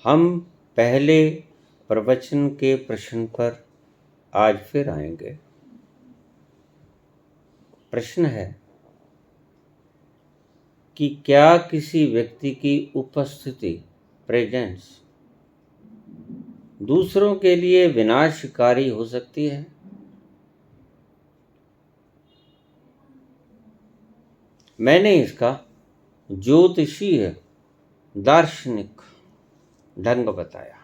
हम पहले प्रवचन के प्रश्न पर आज फिर आएंगे। प्रश्न है कि क्या किसी व्यक्ति की उपस्थिति प्रेजेंस दूसरों के लिए विनाशकारी हो सकती है? मैंने इसका ज्योतिषीय दार्शनिक ढंग बताया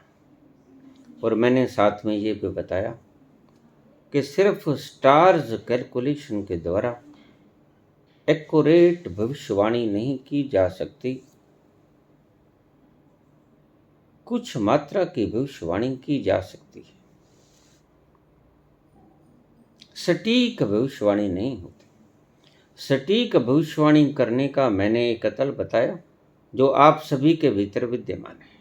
और मैंने साथ में ये भी बताया कि सिर्फ स्टार्स कैलकुलेशन के द्वारा एक्यूरेट भविष्यवाणी नहीं की जा सकती, कुछ मात्रा की भविष्यवाणी की जा सकती है, सटीक भविष्यवाणी नहीं होती। सटीक भविष्यवाणी करने का मैंने एक अतल बताया जो आप सभी के भीतर विद्यमान है।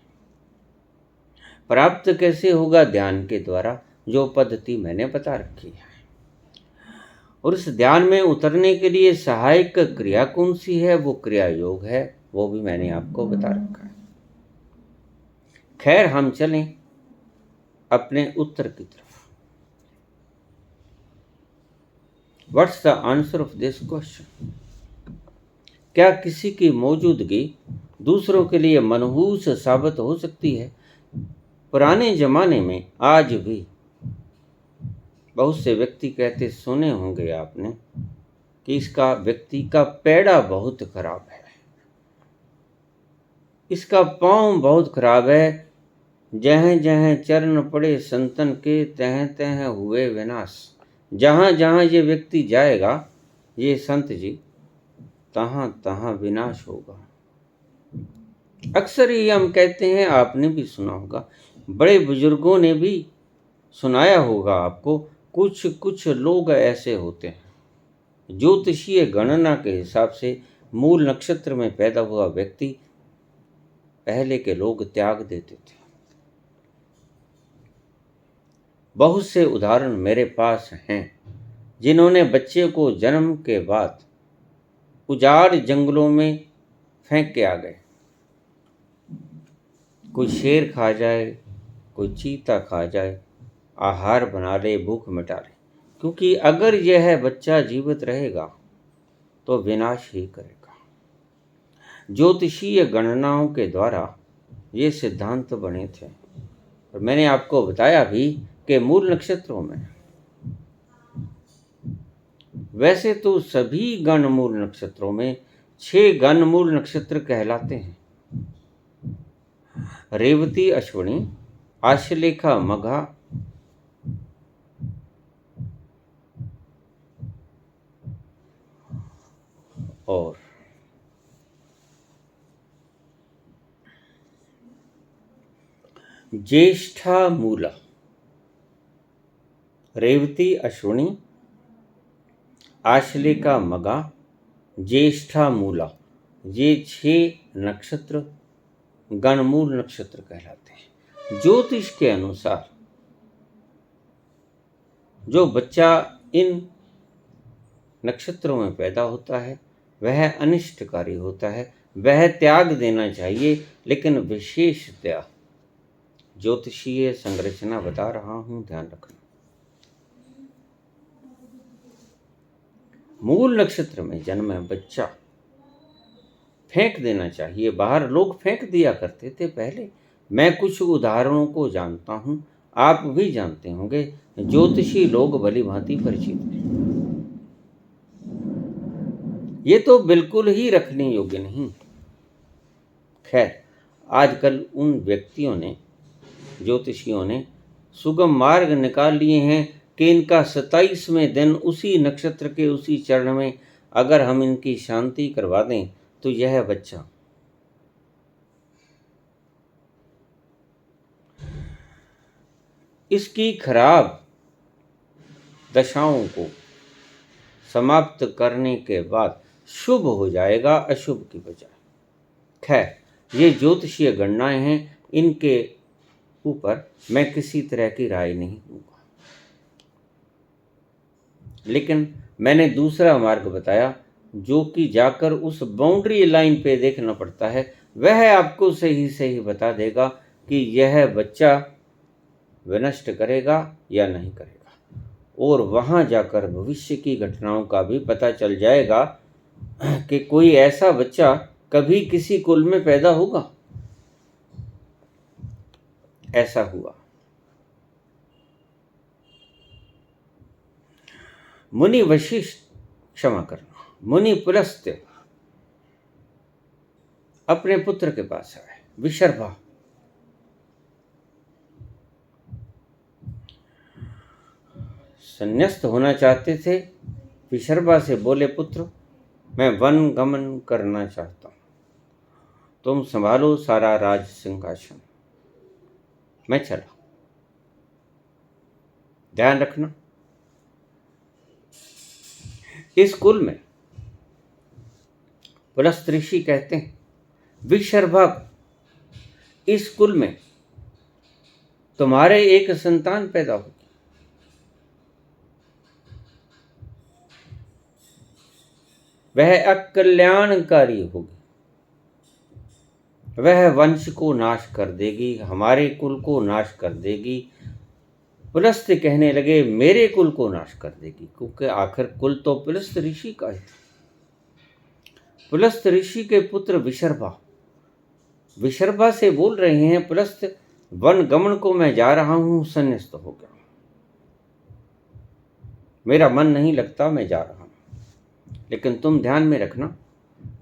प्राप्त कैसे होगा? ध्यान के द्वारा, जो पद्धति मैंने बता रखी है। और इस ध्यान में उतरने के लिए सहायक क्रिया कौन सी है? वो क्रिया योग है, वो भी मैंने आपको बता रखा है। खैर, हम चलें अपने उत्तर की तरफ। What's the answer of this question? क्या किसी की मौजूदगी दूसरों के लिए मनहूस साबित हो सकती है? पुराने जमाने में आज भी बहुत से व्यक्ति कहते सुने होंगे आपने कि इसका व्यक्ति का पैड़ा बहुत खराब है, इसका पांव बहुत खराब है, जहाँ जहाँ चरण पड़े संतन के तह तह हुए विनाश। जहाँ जहाँ ये व्यक्ति जाएगा, ये संत जी, तहाँ तहाँ विनाश होगा। अक्सर ही हम कहते हैं, आपने भी सुना होगा, बड़े बुजुर्गों ने भी सुनाया होगा आपको, कुछ कुछ लोग ऐसे होते हैं। ज्योतिषीय गणना के हिसाब से मूल नक्षत्र में पैदा हुआ व्यक्ति पहले के लोग त्याग देते थे। बहुत से उदाहरण मेरे पास हैं जिन्होंने बच्चे को जन्म के बाद उजाड़ जंगलों में फेंक के आ गए। कोई शेर खा जाए, कोई चीता खा जाए, आहार बना ले, भूख मिटा ले, क्योंकि अगर यह बच्चा जीवित रहेगा तो विनाश ही करेगा। ज्योतिषीय गणनाओं के द्वारा ये सिद्धांत बने थे और मैंने आपको बताया भी कि मूल नक्षत्रों में, वैसे तो सभी गण मूल नक्षत्रों में 6 गण मूल नक्षत्र कहलाते हैं। रेवती, अश्विनी, आश्लेषा, मघा, और ज्येष्ठा, मूला। रेवती, अश्विनी, आश्लेषा, मघा, ज्येष्ठा, मूला, ये 6 नक्षत्र गणमूल नक्षत्र कहलाते हैं। ज्योतिष के अनुसार जो बच्चा इन नक्षत्रों में पैदा होता है वह अनिष्टकारी होता है, वह त्याग देना चाहिए। लेकिन विशेषतया ज्योतिषीय संरचना बता रहा हूं, ध्यान रखना। मूल नक्षत्र में जन्मे बच्चा फेंक देना चाहिए बाहर। लोग फेंक दिया करते थे पहले। मैं कुछ उदाहरणों को जानता हूं, आप भी जानते होंगे। ज्योतिषी लोग भली भांति परिचित हैं। ये तो बिल्कुल ही रखने योग्य नहीं। खैर, आजकल उन व्यक्तियों ने, ज्योतिषियों ने सुगम मार्ग निकाल लिए हैं कि इनका 27वें दिन उसी नक्षत्र के उसी चरण में अगर हम इनकी शांति करवा दें तो यह बच्चा इसकी खराब दशाओं को समाप्त करने के बाद शुभ हो जाएगा, अशुभ की बजाय। खैर, ये ज्योतिषीय गणनाएं हैं, इनके ऊपर मैं किसी तरह की राय नहीं दूंगा। लेकिन मैंने दूसरा मार्ग बताया जो कि जाकर उस बाउंड्री लाइन पे देखना पड़ता है, वह आपको सही सही बता देगा कि यह बच्चा विनष्ट करेगा या नहीं करेगा, और वहाँ जाकर भविष्य की घटनाओं का भी पता चल जाएगा कि कोई ऐसा बच्चा कभी किसी कुल में पैदा होगा। ऐसा हुआ। मुनि वशिष्ठ, क्षमा करना, मुनि पुलस्त्य अपने पुत्र के पास आए। विशर्भा संन्यास्त होना चाहते थे। विशर्भा से बोले, पुत्र, मैं वन गमन करना चाहता हूं, तुम संभालो सारा राज सिंहासन, मैं चला। ध्यान रखना, इस कुल में पुलस्त ऋषि कहते हैं, विशर्भा, इस कुल में तुम्हारे एक संतान पैदा होगी। वह अकल्याणकारी होगी, वह वंश को नाश कर देगी, हमारे कुल को नाश कर देगी। पुलस्त कहने लगे, मेरे कुल को नाश कर देगी, क्योंकि आखिर कुल तो पुलस्त ऋषि का है। पुलस्त ऋषि के पुत्र विशर्भा विशर्भा से बोल रहे हैं, पुलस्त, वन गमन को मैं जा रहा हूं, संन्यास्त हो गया, मेरा मन नहीं लगता, मैं जा रहा हूं। लेकिन तुम ध्यान में रखना,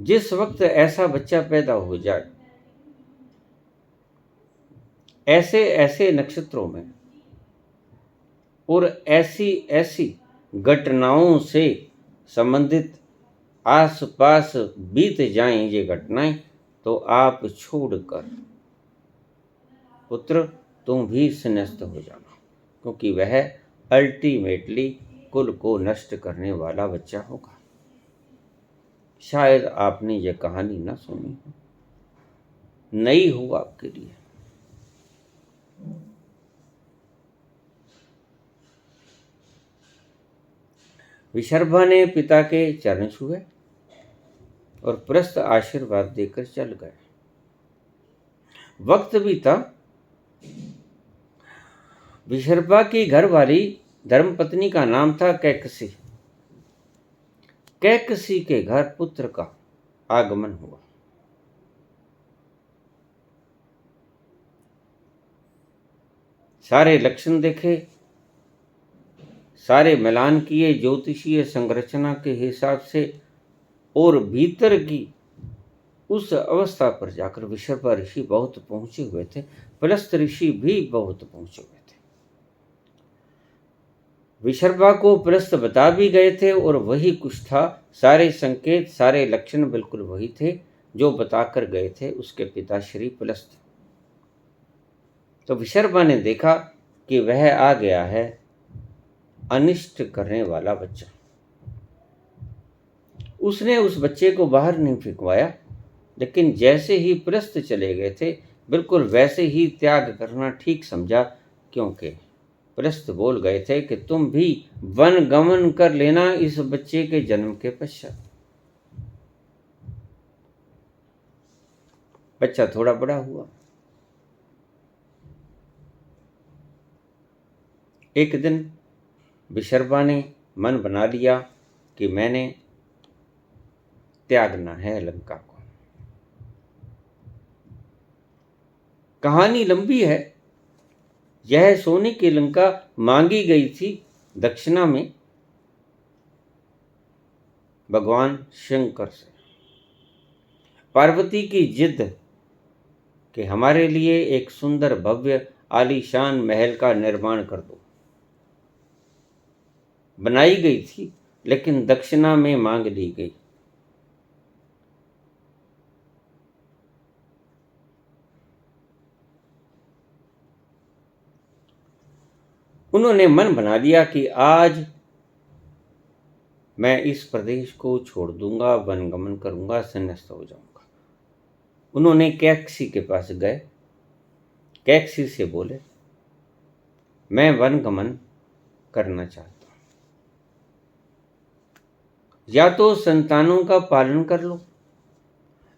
जिस वक्त ऐसा बच्चा पैदा हो जाए, ऐसे ऐसे नक्षत्रों में और ऐसी ऐसी घटनाओं से संबंधित आसपास बीत जाएं ये घटनाएं, तो आप छोड़कर पुत्र तुम भी संन्यास्त हो जाना, क्योंकि वह अल्टीमेटली कुल को नष्ट करने वाला बच्चा होगा। शायद आपने ये कहानी ना सुनी हो, नई हो आपके लिए। विशर्भा ने पिता के चरण छुए और प्रस्त आशीर्वाद देकर चल गए। वक्त भी था। विशर्भा की घरवाली धर्मपत्नी का नाम था कैकसी। कैकसी के घर पुत्र का आगमन हुआ। सारे लक्षण देखे, सारे मिलान किए ज्योतिषीय संरचना के हिसाब से, और भीतर की उस अवस्था पर जाकर विशर्भा ऋषि बहुत पहुंचे हुए थे, पुलस्त ऋषि भी बहुत पहुंचे हुए थे। विशर्भा को पुलस्त बता भी गए थे और वही कुछ था, सारे संकेत, सारे लक्षण बिल्कुल वही थे जो बताकर गए थे उसके पिता श्री पुलस्त। तो विशर्भा ने देखा कि वह आ गया है अनिष्ट करने वाला बच्चा। उसने उस बच्चे को बाहर नहीं फेंकवाया, लेकिन जैसे ही पुलस्त चले गए थे, बिल्कुल वैसे ही त्याग करना ठीक समझा, क्योंकि पुलस्त बोल गए थे कि तुम भी वन गमन कर लेना इस बच्चे के जन्म के पश्चात। बच्चा थोड़ा बड़ा हुआ। एक दिन विशर्भा ने मन बना लिया कि मैंने त्यागना है लंका को। कहानी लंबी है। यह सोने की लंका मांगी गई थी दक्षिणा में भगवान शंकर से। पार्वती की जिद कि हमारे लिए एक सुंदर भव्य आलीशान महल का निर्माण कर दो, बनाई गई थी, लेकिन दक्षिणा में मांग ली गई। उन्होंने मन बना लिया कि आज मैं इस प्रदेश को छोड़ दूंगा, वनगमन करूंगा, संन्यास्त हो जाऊंगा। उन्होंने कैकसी के पास गए। कैकसी से बोले, मैं वनगमन करना चाहता हूं, या तो संतानों का पालन कर लो,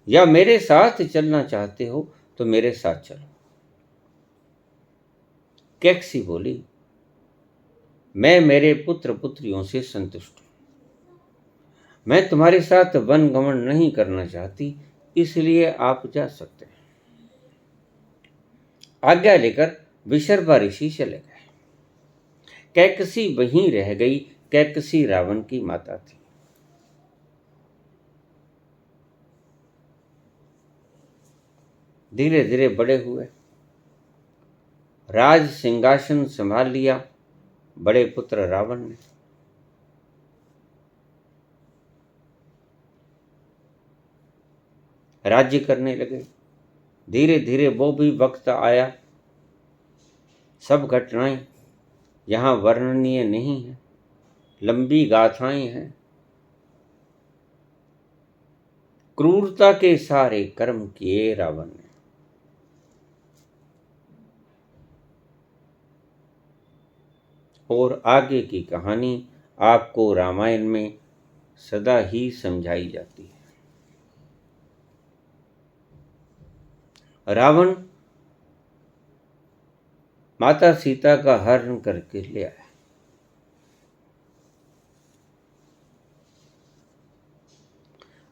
या मेरे साथ चलना चाहते हो तो मेरे साथ चलो। कैकसी बोली, मैं मेरे पुत्र पुत्रियों से संतुष्ट हूं। मैं तुम्हारे साथ वनगमन नहीं करना चाहती, इसलिए आप जा सकते हैं। आज्ञा लेकर विशर्बा ऋषि चले गए। कैकसी वहीं रह गई। कैकसी रावण की माता थी। धीरे धीरे बड़े हुए, राज सिंहासन संभाल लिया बड़े पुत्र रावण ने। राज्य करने लगे। धीरे धीरे वो भी वक्त आया। सब घटनाएं यहाँ वर्णनीय नहीं है, लंबी गाथाएं हैं। क्रूरता के सारे कर्म किए रावण ने। और आगे की कहानी आपको रामायण में सदा ही समझाई जाती है। रावण माता सीता का हरण करके ले आया।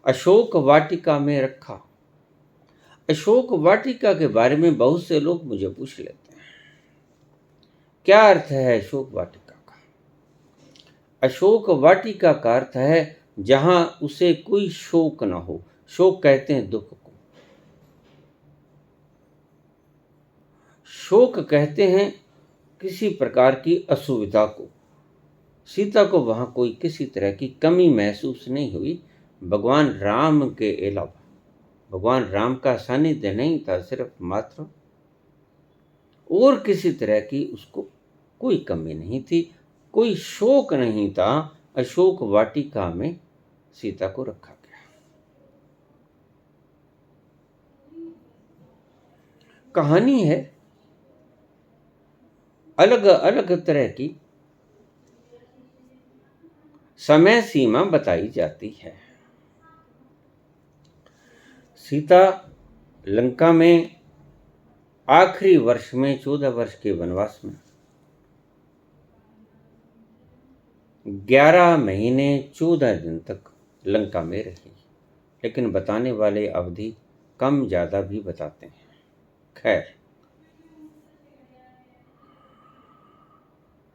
अशोक वाटिका में रखा। अशोक वाटिका के बारे में बहुत से लोग मुझे पूछ लेते हैं, क्या अर्थ है अशोक वाटिका का? अशोक वाटिका का अर्थ है जहां उसे कोई शोक ना हो। शोक कहते हैं दुख को। शोक कहते हैं किसी प्रकार की असुविधा को। सीता को वहां कोई किसी तरह की कमी महसूस नहीं हुई, भगवान राम के अलावा। भगवान राम का सानिध्य नहीं था, सिर्फ मात्र। और किसी तरह की उसको कोई कमी नहीं थी, कोई शोक नहीं था। अशोक वाटिका में सीता को रखा गया। कहानी है अलग अलग तरह की, समय सीमा बताई जाती है। सीता लंका में आखिरी वर्ष में 14 वर्ष के वनवास में 11 महीने 14 दिन तक लंका में रही। लेकिन बताने वाले अवधि कम ज्यादा भी बताते हैं। खैर,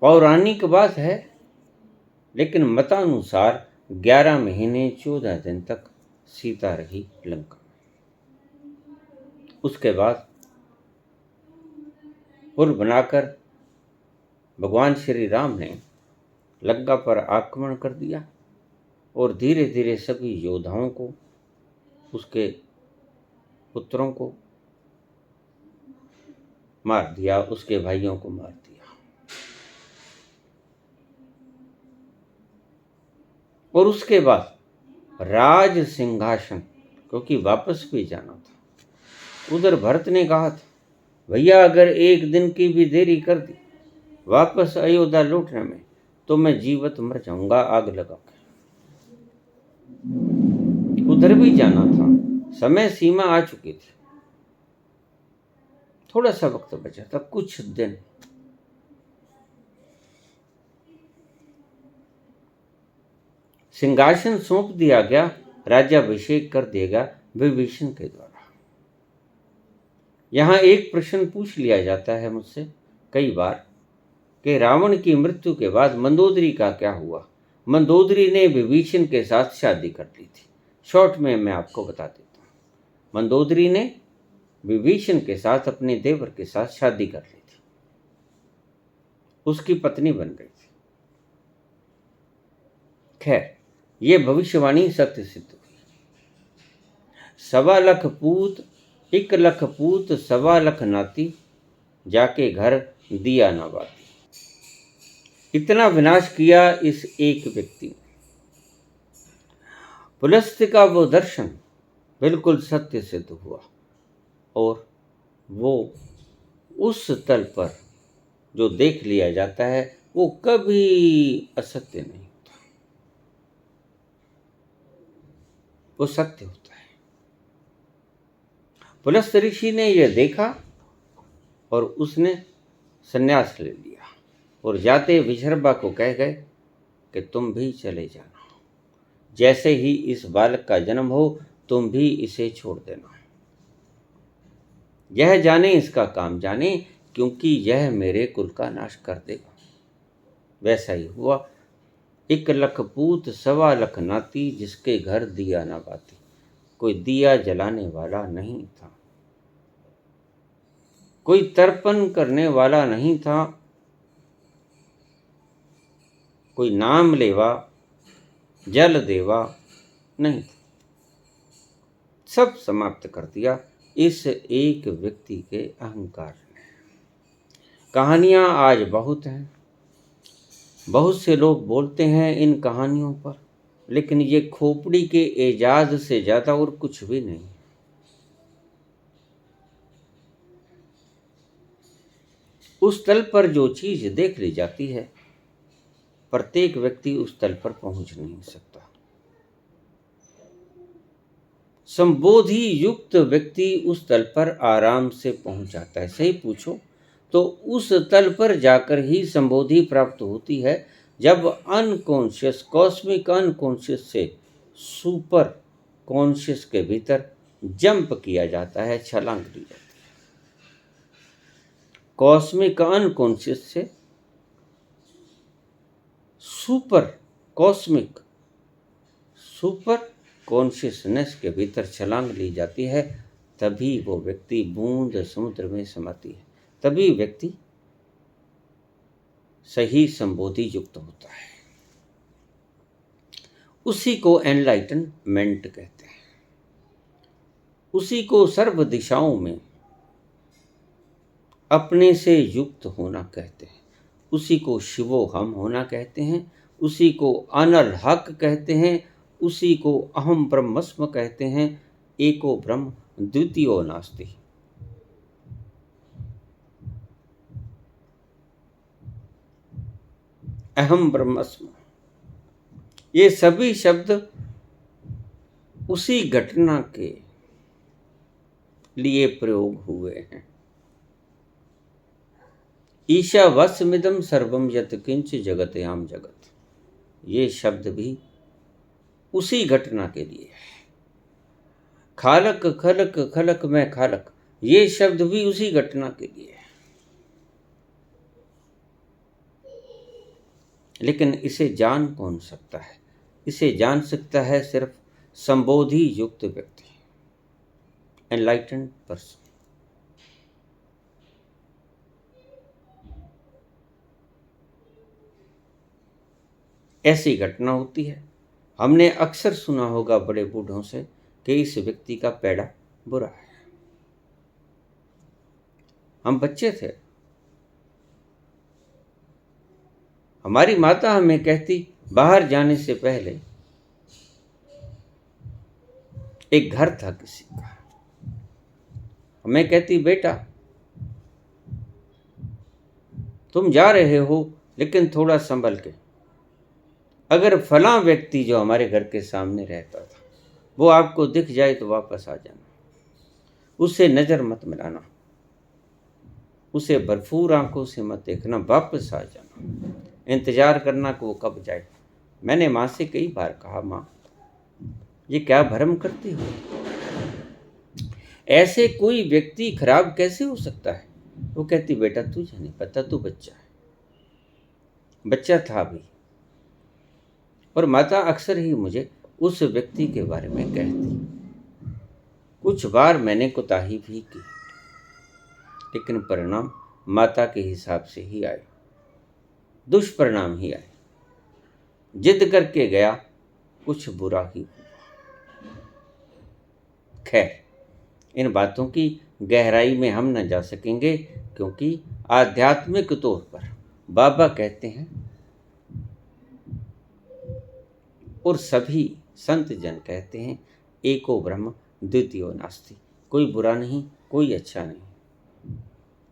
पौराणिक बात है, लेकिन मतानुसार 11 महीने 14 दिन तक सीता रही लंका में। उसके बाद पुल बनाकर भगवान श्री राम ने लंका पर आक्रमण कर दिया और धीरे धीरे सभी योद्धाओं को, उसके पुत्रों को मार दिया, उसके भाइयों को मार दिया। और उसके बाद राज सिंहासन, क्योंकि वापस भी जाना था। उधर भरत ने कहा था, भैया अगर एक दिन की भी देरी कर दी वापस अयोध्या लौटने में तो मैं जीवित मर जाऊंगा आग लगा के। उधर भी जाना था, समय सीमा आ चुकी थी। थोड़ा सा वक्त बचा था, कुछ दिन। सिंहासन सौंप दिया गया, राज्याभिषेक कर दिया गया विभीषण के द्वारा। यहां एक प्रश्न पूछ लिया जाता है मुझसे कई बार कि रावण की मृत्यु के बाद मंदोदरी का क्या हुआ। मंदोदरी ने विभीषण के साथ शादी कर ली थी। शॉर्ट में मैं आपको बता देता हूं। मंदोदरी ने विभीषण के साथ, अपने देवर के साथ शादी कर ली थी, उसकी पत्नी बन गई थी। खैर, ये भविष्यवाणी सत्य सिद्ध हुई। 1.25 लाख पूत, 1 लाख पूत 1.25 लाख नाती, जाके घर दिया ना बाती। इतना विनाश किया इस एक व्यक्ति ने। पुलस्त्य का वो दर्शन बिल्कुल सत्य सिद्ध हुआ और वो उस तल पर जो देख लिया जाता है वो कभी असत्य नहीं होता, वो सत्य होता है। पुलस्त्य ऋषि ने यह देखा और उसने संन्यास ले लिया और जाते विशर्बा को कह गए कि तुम भी चले जाना, जैसे ही इस बालक का जन्म हो तुम भी इसे छोड़ देना, यह जाने इसका काम जाने, क्योंकि यह मेरे कुल का नाश कर देगा। वैसा ही हुआ। 1 लख पूत 1.25 लाख नाती, जिसके घर दिया ना बाती। कोई दिया जलाने वाला नहीं था, कोई तर्पण करने वाला नहीं था, कोई नाम लेवा जल देवा नहीं था। सब समाप्त कर दिया इस एक व्यक्ति के अहंकार ने। कहानियां आज बहुत हैं, बहुत से लोग बोलते हैं इन कहानियों पर, लेकिन ये खोपड़ी के एजाज से ज्यादा और कुछ भी नहीं। उस तल पर जो चीज देख ली जाती है, प्रत्येक व्यक्ति उस तल पर पहुंच नहीं सकता। संबोधि युक्त व्यक्ति उस तल पर आराम से पहुंच जाता है। सही पूछो तो उस तल पर जाकर ही संबोधि प्राप्त होती है, जब अनकॉन्शियस, कॉस्मिक अनकॉन्शियस से सुपर कॉन्शियस के भीतर जंप किया जाता है, छलांग दी जाती है। कॉस्मिक अनकॉन्शियस से सुपर कॉस्मिक सुपर कॉन्शियसनेस के भीतर छलांग ली जाती है, तभी वो व्यक्ति बूंद समुद्र में समाती है, तभी व्यक्ति सही संबोधि युक्त होता है। उसी को एनलाइटनमेंट कहते हैं, उसी को सर्व दिशाओं में अपने से युक्त होना कहते हैं, उसी को शिवोहम होना कहते हैं, उसी को अनल हक कहते हैं, उसी को अहम ब्रह्मस्म कहते हैं। एको ब्रह्म द्वितीयो नास्ति। अहम ब्रह्मस्म, ये सभी शब्द उसी घटना के लिए प्रयोग हुए हैं। ईशावास्यमिदं सर्वम यत् किंच जगत्याम जगत, ये शब्द भी उसी घटना के लिए है। खालक खलक खलक में खालक, ये शब्द भी उसी घटना के लिए है। लेकिन इसे जान कौन सकता है? इसे जान सकता है सिर्फ संबोधि युक्त व्यक्ति, एनलाइटेंड पर्सन। ऐसी घटना होती है। हमने अक्सर सुना होगा बड़े बूढ़ों से कि इस व्यक्ति का पैड़ा बुरा है। हम बच्चे थे, हमारी माता हमें कहती बाहर जाने से पहले, एक घर था किसी का, हमें कहती बेटा तुम जा रहे हो लेकिन थोड़ा संभल के, अगर फलां व्यक्ति जो हमारे घर के सामने रहता था वो आपको दिख जाए तो वापस आ जाना, उससे नज़र मत मिलाना, उसे भरपूर आंखों से मत देखना, वापस आ जाना, इंतजार करना कि वो कब जाए। मैंने माँ से कई बार कहा, माँ ये क्या भ्रम करती हो, ऐसे कोई व्यक्ति खराब कैसे हो सकता है? वो कहती बेटा तुझे नहीं पता, तू बच्चा है। बच्चा था भी, और माता अक्सर ही मुझे उस व्यक्ति के बारे में कहती। कुछ बार मैंने कोताही भी की, लेकिन परिणाम माता के हिसाब से ही आए, दुष्परिणाम ही आए। जिद करके गया, कुछ बुरा ही हुआ। खैर, इन बातों की गहराई में हम न जा सकेंगे, क्योंकि आध्यात्मिक तौर पर बाबा कहते हैं और सभी संत जन कहते हैं, एको ब्रह्म द्वितीयो नास्ति। कोई बुरा नहीं, कोई अच्छा नहीं।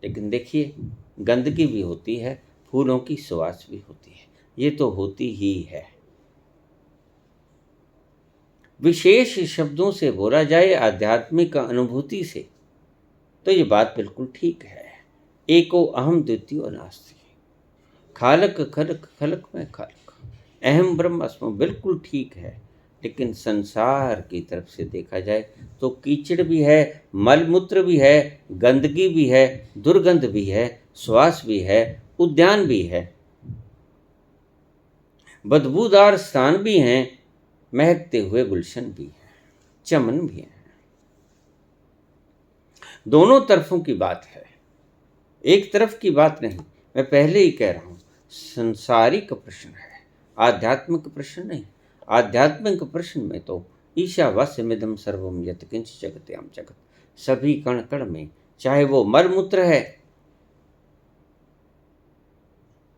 लेकिन देखिए, गंदगी भी होती है, फूलों की सुवास भी होती है, ये तो होती ही है। विशेष शब्दों से बोला जाए, आध्यात्मिक अनुभूति से, तो ये बात बिल्कुल ठीक है। एको अहम द्वितीयो नास्ति। खालक खलक खलक में खालक, अहम ब्रह्मास्मि, बिल्कुल ठीक है। लेकिन संसार की तरफ से देखा जाए तो कीचड़ भी है, मलमूत्र भी है, गंदगी भी है, दुर्गंध भी है, श्वास भी है, उद्यान भी है, बदबूदार स्थान भी हैं, महकते हुए गुलशन भी है, चमन भी है। दोनों तरफों की बात है, एक तरफ की बात नहीं। मैं पहले ही कह रहा हूं, संसारिक प्रश्न है, आध्यात्मिक प्रश्न नहीं। आध्यात्मिक प्रश्न में तो ईशावास्यमिदं सर्वम यत्किंच जगत्याम जगत, सभी कण कण में, चाहे वो मलमूत्र है,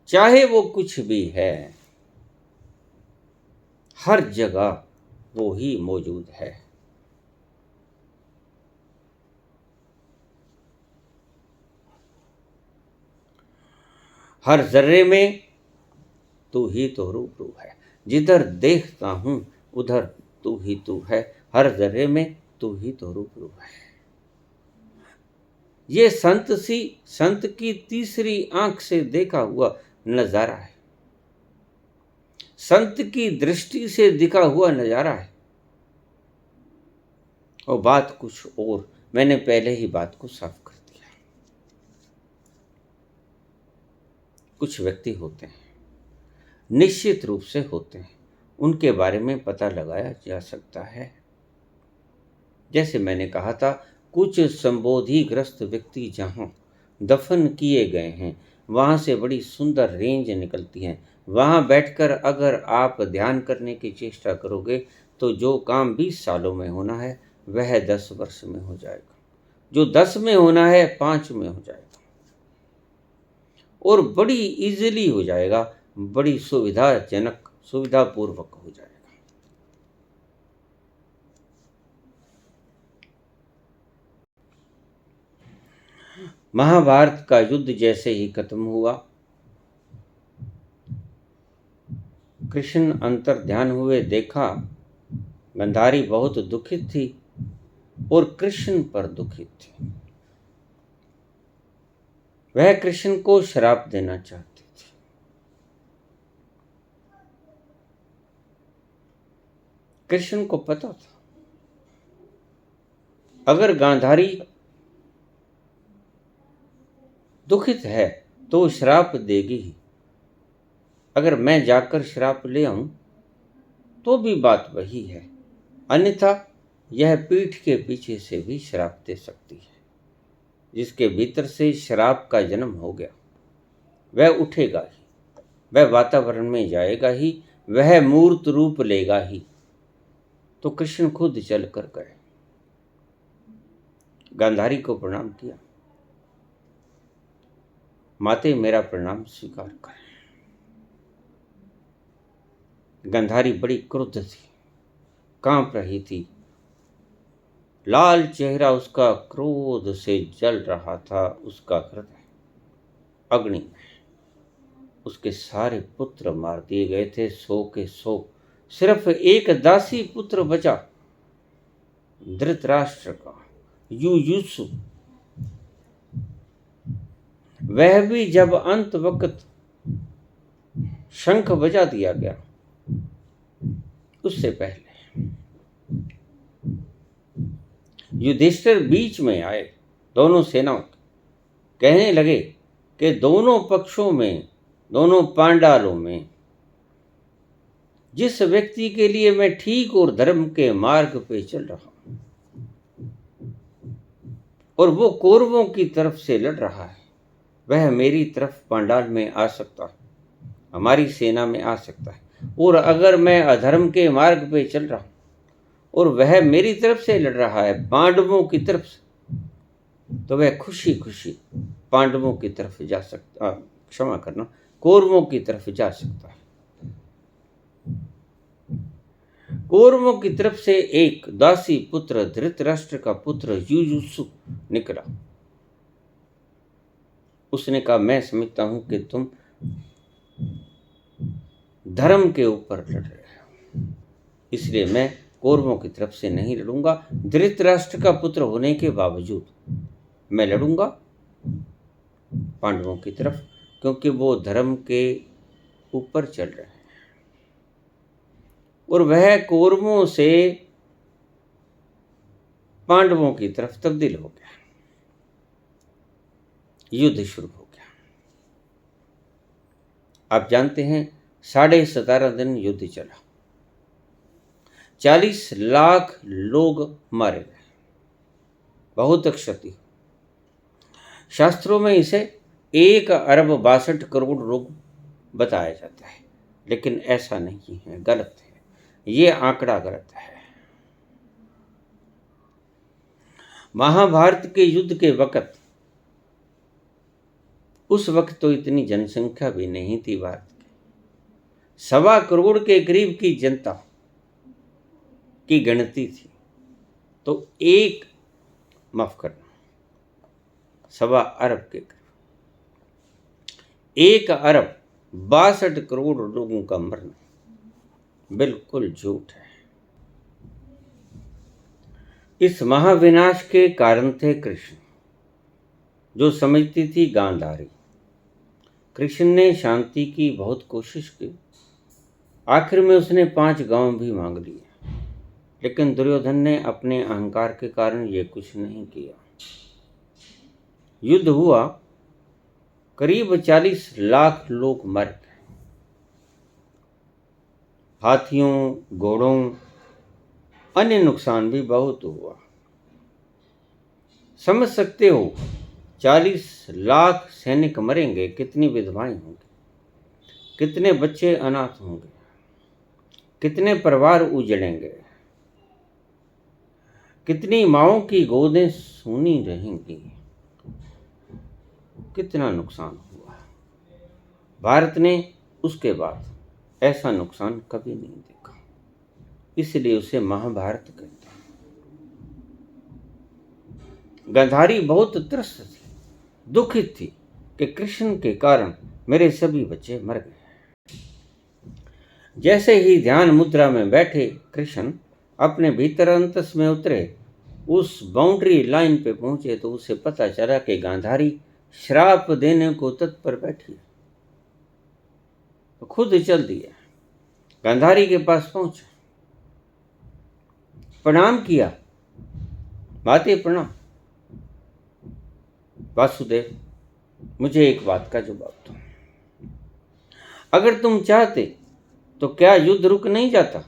चाहे वो कुछ भी है, हर जगह वो ही मौजूद है। हर जर्रे में तू ही तो रूबरू है, जिधर देखता हूं उधर तू ही तू है, हर जर्रे में तू ही तो रूबरू है। ये संत की तीसरी आंख से देखा हुआ नजारा है, संत की दृष्टि से दिखा हुआ नजारा है। और बात कुछ और, मैंने पहले ही बात को साफ कर दिया। कुछ व्यक्ति होते हैं, निश्चित रूप से होते हैं, उनके बारे में पता लगाया जा सकता है। जैसे मैंने कहा था, कुछ संबोधिग्रस्त व्यक्ति जहां दफन किए गए हैं वहां से बड़ी सुंदर रेंज निकलती है। वहां बैठकर अगर आप ध्यान करने की चेष्टा करोगे तो जो काम 20 सालों में होना है वह 10 वर्ष में हो जाएगा, जो 10 में होना है 5 में हो जाएगा, और बड़ी इजीली हो जाएगा, बड़ी सुविधाजनक, सुविधापूर्वक हो जाएगा। महाभारत का युद्ध जैसे ही खत्म हुआ, कृष्ण अंतर ध्यान हुए, देखा गांधारी बहुत दुखित थी और कृष्ण पर दुखित थी। वह कृष्ण को श्राप देना चाहती थी। कृष्ण को पता था अगर गांधारी दुखित है तो श्राप देगी ही। अगर मैं जाकर श्राप ले आऊं तो भी बात वही है, अन्यथा यह पीठ के पीछे से भी श्राप दे सकती है। जिसके भीतर से श्राप का जन्म हो गया वह उठेगा ही, वह वातावरण में जाएगा ही, वह मूर्त रूप लेगा ही। तो कृष्ण खुद चल कर गए, गांधारी को प्रणाम किया, माते मेरा प्रणाम स्वीकार करें। गांधारी बड़ी क्रुद्ध थी, कांप रही थी, लाल चेहरा उसका क्रोध से जल रहा था, उसका हृदय अग्नि में। उसके सारे पुत्र मार दिए गए थे, 100 के 100। सिर्फ एक दासी पुत्र बचा, धृतराष्ट्र का, युयुत्सु। वह भी जब अंत वक्त शंख बजा दिया गया, उससे पहले युधिष्ठिर बीच में आए, दोनों सेनाओं के, कहने लगे कि दोनों पक्षों में, दोनों पांडालों में जिस व्यक्ति के लिए मैं ठीक और धर्म के मार्ग पे चल रहा हूं और वो कौरवों की तरफ से लड़ रहा है, वह मेरी तरफ पांडाल में आ सकता है, हमारी सेना में आ सकता है। और अगर मैं अधर्म के मार्ग पे चल रहा हूं और वह मेरी तरफ से लड़ रहा है, पांडवों की तरफ से, तो वह खुशी खुशी पांडवों की तरफ जा सकता, क्षमा करना, कौरवों की तरफ जा सकता है। कौरवों की तरफ से एक दासी पुत्र, धृतराष्ट्र का पुत्र युयुत्सु निकला। उसने कहा, मैं समझता हूं कि तुम धर्म के ऊपर लड़ रहे हो, इसलिए मैं कौरवों की तरफ से नहीं लड़ूंगा। धृतराष्ट्र का पुत्र होने के बावजूद मैं लड़ूंगा पांडवों की तरफ, क्योंकि वो धर्म के ऊपर चल रहे हैं और वह कौरवों से पांडवों की तरफ तब्दील हो गया। युद्ध शुरू हो गया। आप जानते हैं 17.5 दिन युद्ध चला, 40 लाख लोग मारे गए, बहुत क्षति। शास्त्रों में इसे 1 अरब 62 करोड़ लोग बताया जाता है, लेकिन ऐसा नहीं है, गलत है, ये आंकड़ा गलत है। महाभारत के युद्ध के वक्त, उस वक्त तो इतनी जनसंख्या भी नहीं थी भारत की, 1.25 करोड़ के करीब की जनता की गिनती थी। तो माफ करना, 1.25 अरब के करीब, 1 अरब 62 करोड़ लोगों का मरना बिल्कुल झूठ है। इस महाविनाश के कारण थे कृष्ण, जो समझती थी गांधारी। कृष्ण ने शांति की बहुत कोशिश की, आखिर में उसने 5 गांव भी मांग लिए, लेकिन दुर्योधन ने अपने अहंकार के कारण ये कुछ नहीं किया। युद्ध हुआ, करीब 40 लाख लोग मर गए, हाथियों, घोड़ों, अन्य नुकसान भी बहुत हुआ। समझ सकते हो, 40 लाख सैनिक मरेंगे, कितनी विधवाएं होंगी, कितने बच्चे अनाथ होंगे, कितने परिवार उजड़ेंगे, कितनी माओं की गोदें सूनी रहेंगी, कितना नुकसान हुआ। भारत ने उसके बाद ऐसा नुकसान कभी नहीं देखा, इसलिए उसे महाभारत कहते हैं। गांधारी बहुत त्रस्त थी, दुखित थी कि कृष्ण के कारण मेरे सभी बच्चे मर गए। जैसे ही ध्यान मुद्रा में बैठे कृष्ण अपने भीतर अंतस में उतरे, उस बाउंड्री लाइन पे पहुंचे, तो उसे पता चला कि गांधारी श्राप देने को तत्पर बैठी है। तो खुद चल दिया, गांधारी के पास पहुंचा, प्रणाम किया, माते प्रणाम, वासुदेव मुझे एक बात का जवाब दो, अगर तुम चाहते तो क्या युद्ध रुक नहीं जाता?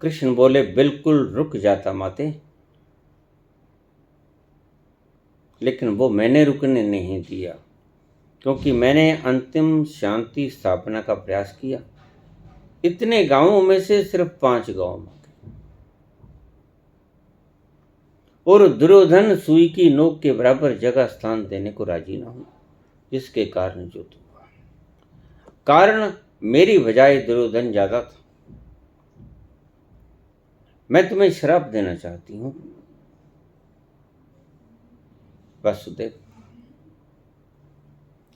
कृष्ण बोले, बिल्कुल रुक जाता माते, लेकिन वो मैंने रुकने नहीं दिया, क्योंकि मैंने अंतिम शांति स्थापना का प्रयास किया। इतने गांवों में से सिर्फ 5 गांव में, और दुर्योधन सुई की नोक के बराबर जगह स्थान देने को राजी ना हुआ, जिसके कारण युद्ध हुआ। कारण मेरी बजाय दुर्योधन ज्यादा था। मैं तुम्हें श्राप देना चाहती हूं वासुदेव।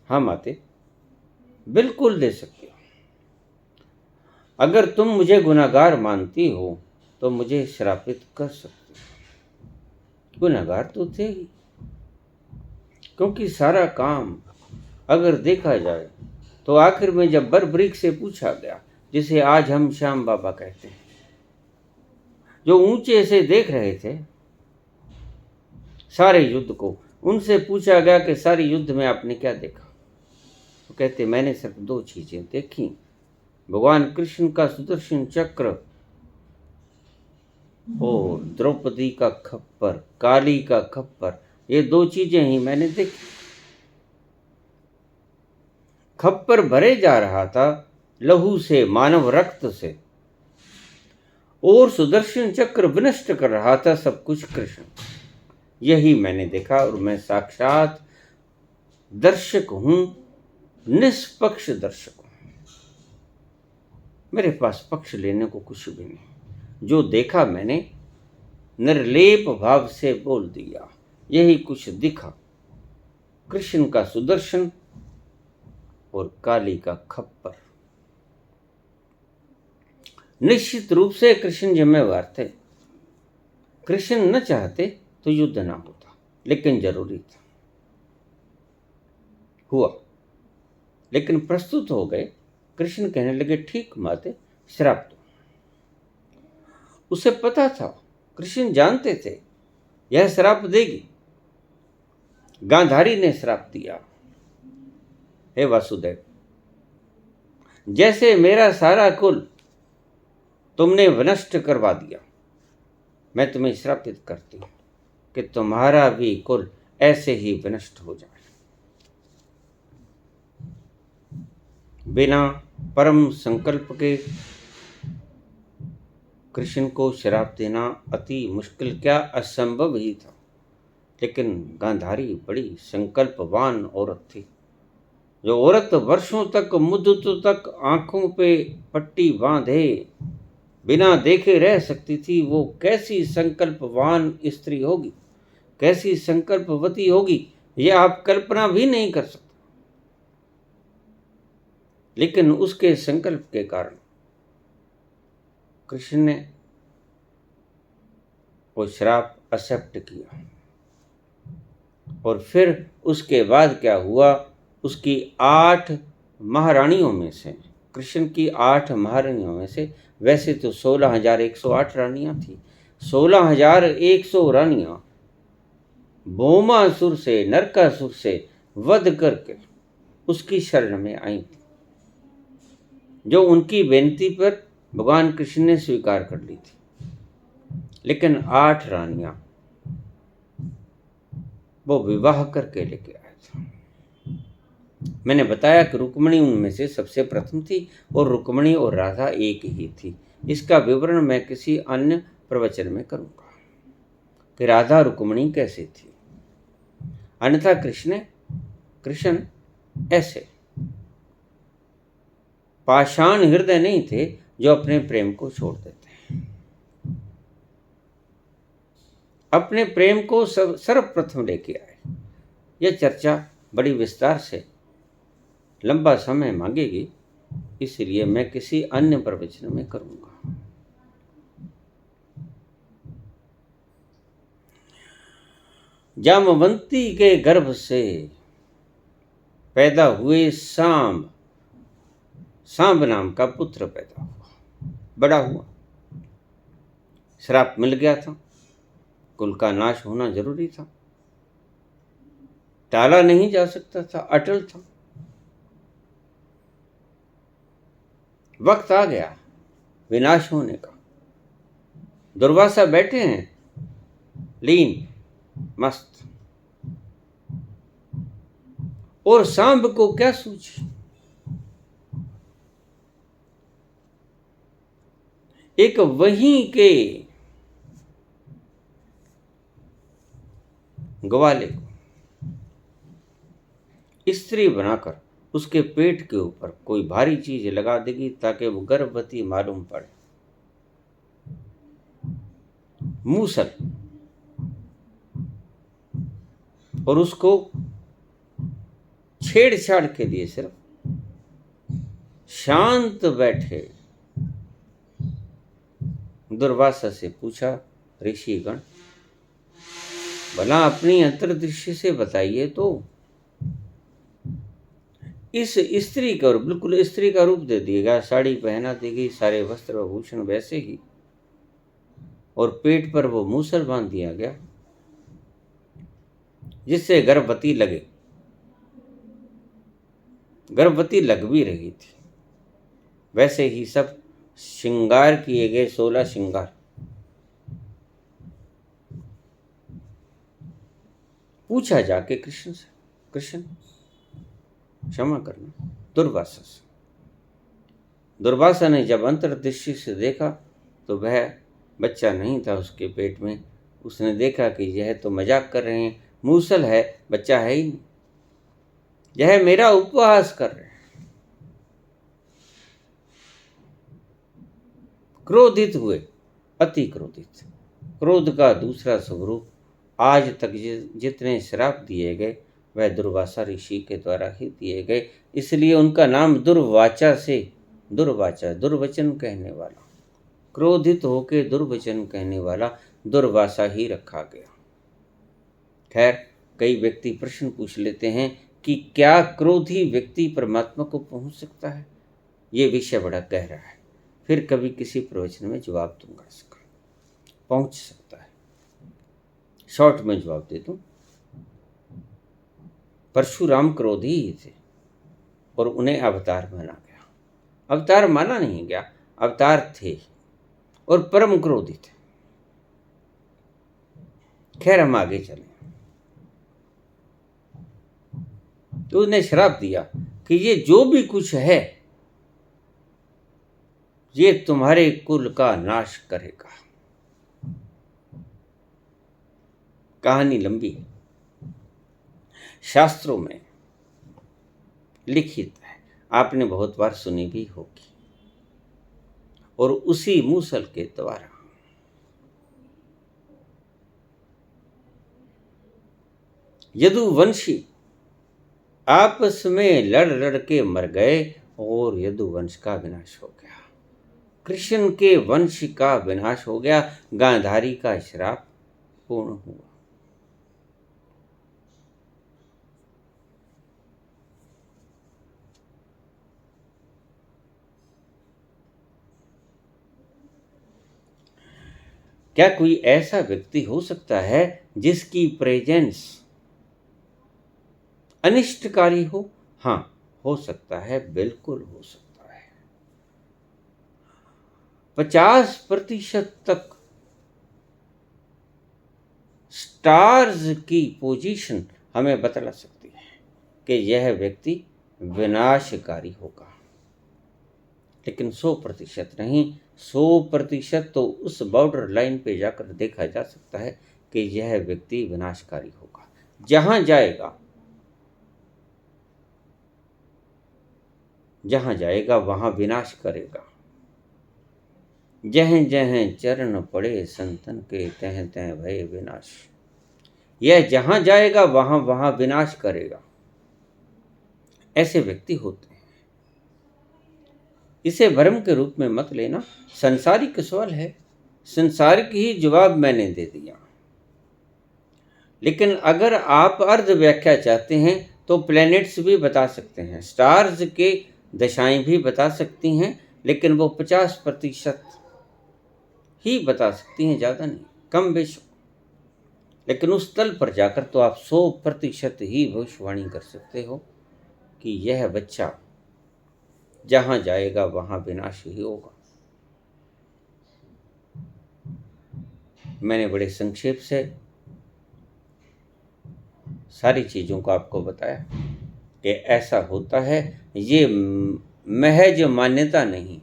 हाँ माते, बिल्कुल दे सकते हो। अगर तुम मुझे गुनाहगार मानती हो तो मुझे श्रापित कर सकते हो। गुनाहगार तो थे ही, क्योंकि सारा काम अगर देखा जाए तो आखिर में जब बर्बरीक से पूछा गया, जिसे आज हम श्याम बाबा कहते हैं, जो ऊंचे से देख रहे थे सारे युद्ध को, उनसे पूछा गया कि सारे युद्ध में आपने क्या देखा? तो कहते, मैंने सिर्फ 2 चीजें देखी, भगवान कृष्ण का सुदर्शन चक्र और द्रौपदी का खप्पर, काली का खप्पर, ये 2 चीजें ही मैंने देखी। खप्पर भरे जा रहा था लहू से, मानव रक्त से, और सुदर्शन चक्र विनष्ट कर रहा था सब कुछ कृष्ण। यही मैंने देखा, और मैं साक्षात दर्शक हूं, निष्पक्ष दर्शक हूं। मेरे पास पक्ष लेने को कुछ भी नहीं। जो देखा मैंने निर्लेप भाव से बोल दिया, यही कुछ दिखा, कृष्ण का सुदर्शन और काली का खप्पर। निश्चित रूप से कृष्ण जिम्मेवार थे। कृष्ण न चाहते तो युद्ध ना होता, लेकिन जरूरी था। हुआ, लेकिन प्रस्तुत हो गए। कृष्ण कहने लगे, ठीक माते, श्राप दो। उसे पता था, कृष्ण जानते थे यह श्राप देगी। गांधारी ने श्राप दिया, हे वासुदेव, जैसे मेरा सारा कुल तुमने विनष्ट करवा दिया, मैं तुम्हें श्रापित करती हूं कि तुम्हारा भी कुल ऐसे ही विनष्ट हो जाए। बिना परम संकल्प के कृष्ण को श्राप देना अति मुश्किल, क्या असंभव ही था। लेकिन गांधारी बड़ी संकल्पवान औरत थी। जो औरत वर्षों तक, मुद्दतों तक आंखों पे पट्टी बांधे बिना देखे रह सकती थी, वो कैसी संकल्पवान स्त्री होगी, कैसी संकल्पवती होगी, यह आप कल्पना भी नहीं कर सकते। लेकिन उसके संकल्प के कारण कृष्ण ने वो श्राप एक्सेप्ट किया। और फिर उसके बाद क्या हुआ, उसकी 8 महारानियों में से, कृष्ण की 8 महारानियों में से, वैसे तो 16,108 रानियां थी, 16,100 रानियां भौमासुर से, नरकासुर से वध करके उसकी शरण में आई थी, जो उनकी बेनती पर भगवान कृष्ण ने स्वीकार कर ली थी। लेकिन 8 रानियां वो विवाह करके लेके आए थे। मैंने बताया कि रुक्मिणी उनमें से सबसे प्रथम थी, और रुक्मिणी और राधा एक ही थी। इसका विवरण मैं किसी अन्य प्रवचन में करूंगा कि राधा रुक्मिणी कैसे थी। अन्यथा कृष्ण ऐसे पाषाण हृदय नहीं थे जो अपने प्रेम को छोड़ देते। अपने प्रेम को सर्वप्रथम लेके आए। यह चर्चा बड़ी विस्तार से लंबा समय मांगेगी, इसलिए मैं किसी अन्य प्रवचन में करूंगा। जामवंती के गर्भ से पैदा हुए सांब नाम का पुत्र पैदा हुआ, बड़ा हुआ, श्राप मिल गया था, कुल का नाश होना जरूरी था, टाला नहीं जा सकता था, अटल था। वक्त आ गया विनाश होने का। दुर्वासा बैठे हैं लीन मस्त, और सांब को क्या सूझी। एक वहीं के ग्वाले को स्त्री बनाकर उसके पेट के ऊपर कोई भारी चीज लगा देगी ताकि वो गर्भवती मालूम पड़े। मूसल, और उसको छेड़छाड़ के लिए सिर्फ शांत बैठे दुर्वासा से पूछा, ऋषिगण भला अपनी अंतर्दृष्टि से बताइए तो, इस स्त्री का, और बिल्कुल स्त्री का रूप दे दिया गया, साड़ी पहना दी गई, सारे वस्त्र भूषण वैसे ही, और पेट पर वो मूसल बांध दिया गया जिससे गर्भवती लगे। गर्भवती लग भी रही थी। वैसे ही सब श्रृंगार किए गए, 16 श्रृंगार। पूछा जाके कृष्ण से, कृष्ण क्षमा करना, दुर्वासा से। दुर्वासा ने जब अंतर्दृष्टि से देखा तो वह बच्चा नहीं था उसके पेट में। उसने देखा कि यह तो मजाक कर रहे हैं, मूसल है, बच्चा है ही नहीं, यह मेरा उपहास कर रहे हैं। क्रोधित हुए, अति क्रोधित। क्रोध का दूसरा स्वरूप आज तक जितने श्राप दिए गए वह दुर्वासा ऋषि के द्वारा ही दिए गए, इसलिए उनका नाम दुर्वाचा से, दुर्वाचा दुर्वचन कहने वाला, क्रोधित होके दुर्वचन कहने वाला दुर्वासा ही रखा गया। खैर, कई व्यक्ति प्रश्न पूछ लेते हैं कि क्या क्रोधी व्यक्ति परमात्मा को पहुंच सकता है? ये विषय बड़ा गहरा है, फिर कभी किसी प्रवचन में जवाब दूंगा इसका। पहुंच सकता है, शॉर्ट में जवाब दे दूं। परशुराम क्रोधी ही थे और उन्हें अवतार माना गया। अवतार माना नहीं गया, अवतार थे और परम क्रोधी थे। खैर, हम आगे चले। तो उसने श्राप दिया कि ये जो भी कुछ है ये तुम्हारे कुल का नाश करेगा। कहानी लंबी है, शास्त्रों में लिखित है, आपने बहुत बार सुनी भी होगी। और उसी मूसल के द्वारा यदुवंशी आपस में लड़ लड़ के मर गए और यदुवंश का विनाश हो गया। कृष्ण के वंश का विनाश हो गया, गांधारी का श्राप पूर्ण हुआ। क्या कोई ऐसा व्यक्ति हो सकता है जिसकी प्रेजेंस अनिष्टकारी हो? हाँ, हो सकता है, बिल्कुल हो सकता है। 50% तक स्टार्स की पोजीशन हमें बतला सकती है कि यह व्यक्ति विनाशकारी होगा, लेकिन 100% नहीं। 100% तो उस बॉर्डर लाइन पे जाकर देखा जा सकता है कि यह व्यक्ति विनाशकारी होगा। जहां जाएगा वहां विनाश करेगा। जह जह चरण पड़े संतन के, तह तह भय विनाश। यह जहां जाएगा वहां वहां विनाश करेगा। ऐसे व्यक्ति होते हैं। इसे भ्रम के रूप में मत लेना, संसारिक सवाल है, संसारिक ही जवाब मैंने दे दिया। लेकिन अगर आप अर्ध व्याख्या चाहते हैं तो प्लैनेट्स भी बता सकते हैं, स्टार्स के दशाएं भी बता सकती हैं, लेकिन वो 50% ही बता सकती हैं, ज़्यादा नहीं, कम बेशक। लेकिन उस तल पर जाकर तो आप 100% ही भविष्यवाणी कर सकते हो कि यह बच्चा जहां जाएगा वहां विनाश ही होगा। मैंने बड़े संक्षेप से सारी चीज़ों को आपको बताया कि ऐसा होता है। ये महज मान्यता नहीं,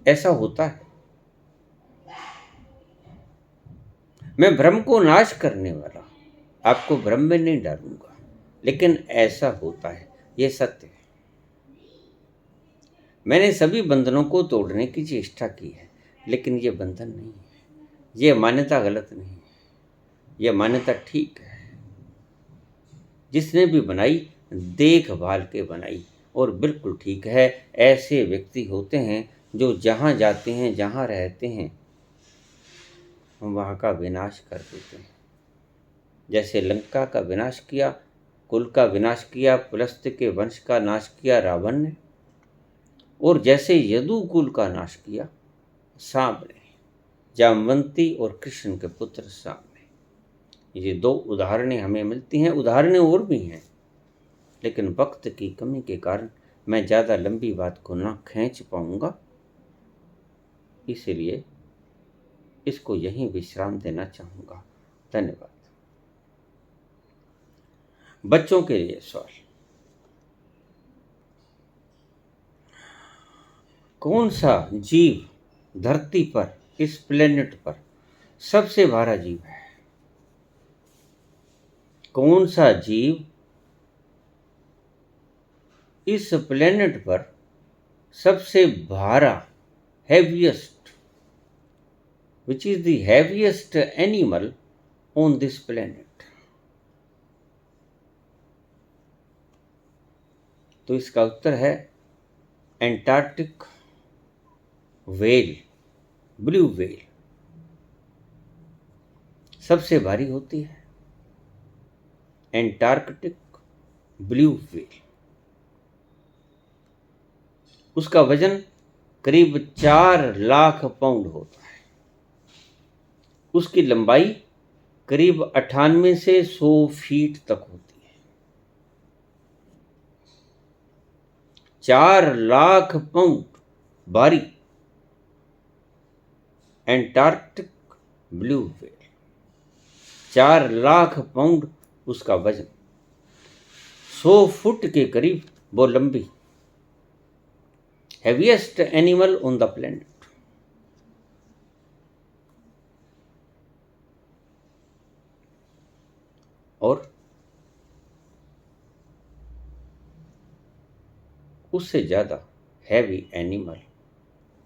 ऐसा होता है। मैं भ्रम को नाश करने वाला आपको भ्रम में नहीं डालूंगा, लेकिन ऐसा होता है, ये सत्य है। मैंने सभी बंधनों को तोड़ने की चेष्टा की है, लेकिन ये बंधन नहीं है, ये मान्यता गलत नहीं है, ये मान्यता ठीक है। जिसने भी बनाई देखभाल के बनाई और बिल्कुल ठीक है। ऐसे व्यक्ति होते हैं जो जहाँ जाते हैं, जहाँ रहते हैं, वहाँ का विनाश कर देते हैं। जैसे लंका का विनाश किया, कुल का विनाश किया, पुलस्त्य के वंश का नाश किया रावण ने, और जैसे यदुकुल का नाश किया सांब ने, जामवंती और कृष्ण के पुत्र सांब ने। ये 2 उदाहरणें हमें मिलती हैं, उदाहरणें और भी हैं, लेकिन वक्त की कमी के कारण मैं ज़्यादा लंबी बात को ना खींच पाऊंगा, इसलिए इसको यहीं विश्राम देना चाहूँगा। धन्यवाद। बच्चों के लिए सवाल, कौन सा जीव धरती पर, इस प्लेनेट पर सबसे भारा जीव है? कौन सा जीव इस प्लेनेट पर सबसे भारा, heaviest, which is the heaviest animal on this planet? तो इसका उत्तर है एंटार्क्टिक व्हेल, ब्लू व्हेल सबसे भारी होती है। Antarctic blue whale. उसका वजन करीब 4 लाख पाउंड होता है। उसकी लंबाई करीब 98 से 100 फीट तक होती है। 4 लाख पाउंड भारी Antarctic blue whale, 4 lakh pound उसका वजन, 100 फुट के करीब वो लंबी, heaviest animal on the planet. और उससे ज्यादा हैवी एनिमल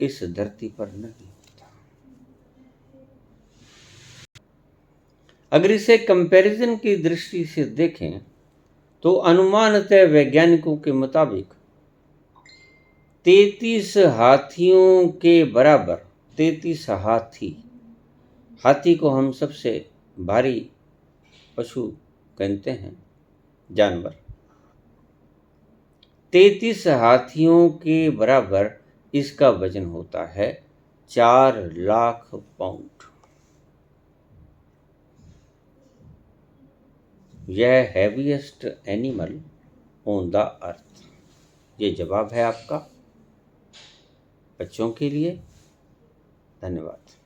इस धरती पर नहीं होता। अगर इसे कंपैरिजन की दृष्टि से देखें तो अनुमानतः वैज्ञानिकों के मुताबिक 33 हाथियों के बराबर, 33 हाथी को हम सबसे भारी पशु कहते हैं, जानवर। 33 हाथियों के बराबर इसका वजन होता है 4 लाख पाउंड। यह heaviest animal on the earth. ये जवाब है आपका बच्चों के लिए। धन्यवाद।